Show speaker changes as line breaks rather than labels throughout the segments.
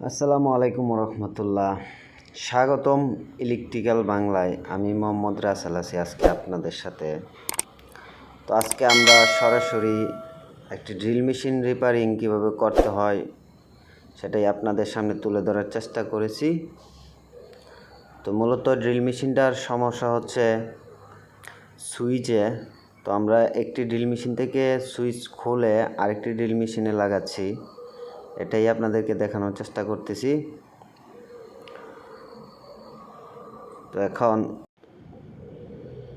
আসসালামু আলাইকুম রহমতুল্লাহ। স্বাগতম ইলেকট্রিক্যাল বাংলায়। আমি মোহাম্মদ রাসেল আছি আজকে আপনাদের সাথে। তো আজকে আমরা সরাসরি একটি ড্রিল মেশিন রিপেয়ারিং কীভাবে করতে হয় সেটাই আপনাদের সামনে তুলে ধরার চেষ্টা করেছি। তো মূলত ড্রিল মেশিনটার সমস্যা হচ্ছে সুইচে। তো আমরা একটি ড্রিল মেশিন থেকে সুইচ খুলে আরেকটি ড্রিল মেশিনে লাগাচ্ছি, এটাই আপনাদেরকে দেখানোর চেষ্টা করতেছি। তো এখন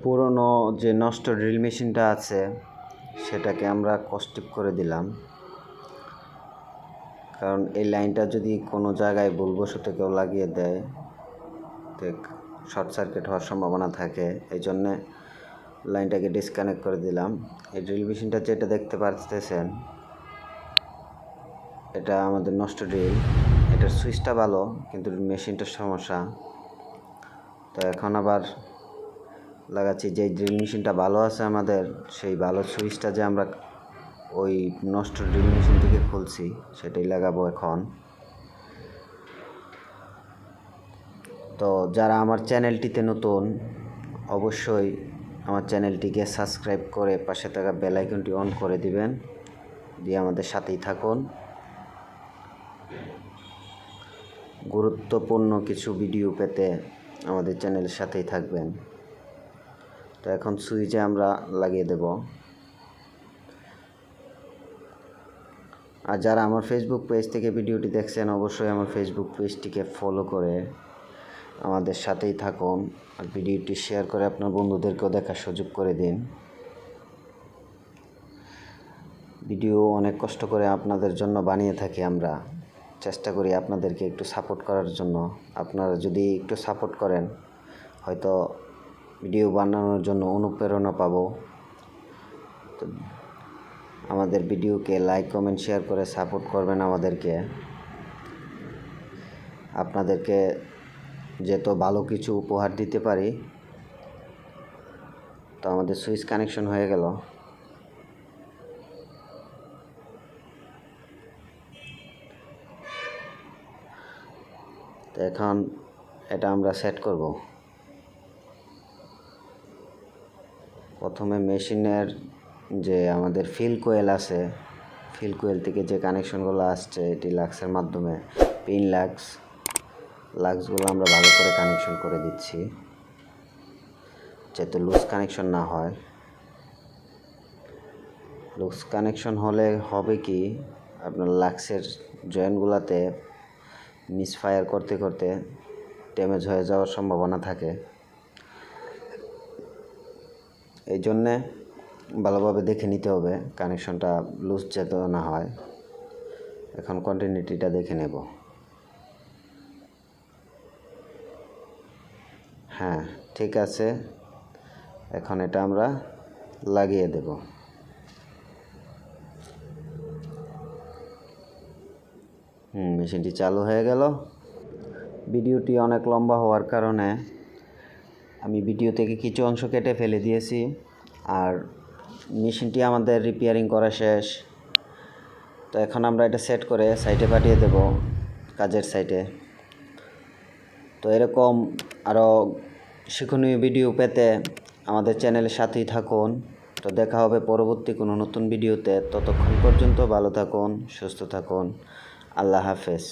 পুরনো যে নষ্ট ড্রিল মেশিনটা আছে সেটাকে আমরা কস্টিপ করে দিলাম, কারণ এই লাইনটা যদি কোনো জায়গায় ভুলবশত কেউ লাগিয়ে দেয় তো শর্ট সার্কিট হওয়ার সম্ভাবনা থাকে, এই জন্যে লাইনটাকে ডিসকানেক্ট করে দিলাম। এই ড্রিল মেশিনটা যেটা দেখতে পাচ্ছেন এটা আমাদের নষ্ট ড্রিল। এটার সুইচটা ভালো কিন্তু মেশিনটার সমস্যা। তো এখন আবার লাগাচ্ছি যে ড্রিল মেশিনটা ভালো আছে আমাদের, সেই ভালো সুইচটা যে আমরা ওই নষ্ট ড্রিল মেশিন থেকে খুলছি সেটাই লাগাবো এখন। তো যারা আমার চ্যানেলটিতে নতুন অবশ্যই আমার চ্যানেলটিকে সাবস্ক্রাইব করে পাশে থাকা বেল আইকনটি অন করে দিবেন, দিয়ে আমাদের সাথেই থাকুন। গুরুত্বপূর্ণ কিছু ভিডিও পেতে আমাদের চ্যানেলের সাথেই থাকবেন। তো এখন সুইচে আমরা লাগিয়ে দেব। আর যারা আমার ফেসবুক পেজ থেকে ভিডিওটি দেখছেন অবশ্যই আমার ফেসবুক পেজটিকে ফলো করে আমাদের সাথেই থাকুন, আর ভিডিওটি শেয়ার করে আপনার বন্ধুদেরকেও দেখার সুযোগ করে দিন। ভিডিও অনেক কষ্ট করে আপনাদের জন্য বানিয়ে থাকি, আমরা চেষ্টা করি আপনাদেরকে একটু সাপোর্ট করার জন্য। আপনারা যদি একটু সাপোর্ট করেন হয়তো ভিডিও বানানোর জন্য অনুপ্রেরণা পাবো। তো আমাদের ভিডিওকে লাইক কমেন্ট শেয়ার করে সাপোর্ট করবেন আমাদেরকে। আপনাদেরকে যেহেতু ভালো কিছু উপহার দিতে পারি। তো আমাদের সুইচ কানেকশন হয়ে গেল। তো এখন এটা আমরা সেট করব। প্রথমে মেশিনের যে আমাদের ফিল কোয়েল আছে, ফিল কোয়েল থেকে যে কানেকশনগুলো আসছে এটি লাক্সের মাধ্যমে পিন লাক্সগুলো আমরা ভালো করে কানেকশন করে দিচ্ছি যাতে লুজ কানেকশন না হয়। লুজ কানেকশন হলে হবে কি, আপনার লাক্সের জয়েন্টগুলোতে মিসফায়ার করতে করতে ড্যামেজ হয়ে যাওয়ার সম্ভাবনা থাকে। এই জন্যে ভালোভাবে দেখে নিতে হবে কানেকশনটা লুজ যাতে না হয়। এখন কন্টিনিউটিটা দেখে নেব। হ্যাঁ ঠিক আছে, এখন এটা আমরা লাগিয়ে দেব। মেশিনটি চালু হয়ে গেল। ভিডিওটি অনেক লম্বা হওয়ার কারণে আমি ভিডিও থেকে কিছু অংশ কেটে ফেলে দিয়েছি। আর মেশিনটি আমাদের রিপেয়ারিং করা শেষ। তো এখন আমরা এটা সেট করে সাইটে পাঠিয়ে দেব, কাজের সাইটে। তো এরকম আরও শিক্ষণীয় ভিডিও পেতে আমাদের চ্যানেলের সাথেই থাকুন। তো দেখা হবে পরবর্তী কোনো নতুন ভিডিওতে। ততক্ষণ পর্যন্ত ভালো থাকুন, সুস্থ থাকুন। আল্লাহ হাফেজ।